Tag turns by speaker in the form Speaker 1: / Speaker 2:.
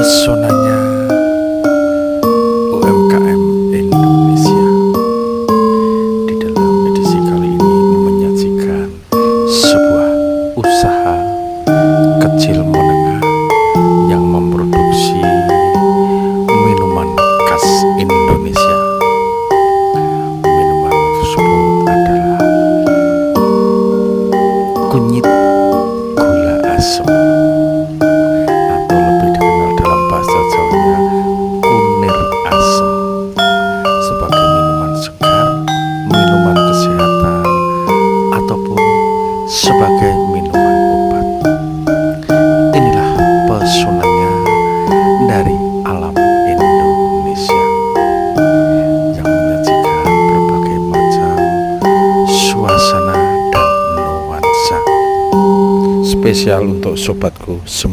Speaker 1: pesonanya UMKM Indonesia. Di dalam edisi kali ini menyajikan sebuah usaha kecil menengah yang memproduksi minuman khas Indonesia. Minuman tersebut adalah kunyit gula asem, atau lebih dikenal dalam bahasa Jawanya kunir asem, sebagai minuman segar, minuman kesehatan, ataupun sebagai minuman obat. Inilah pesonanya dari alam Indonesia yang menyajikan berbagai macam suasana dan nuansa. Spesial untuk sobatku semua.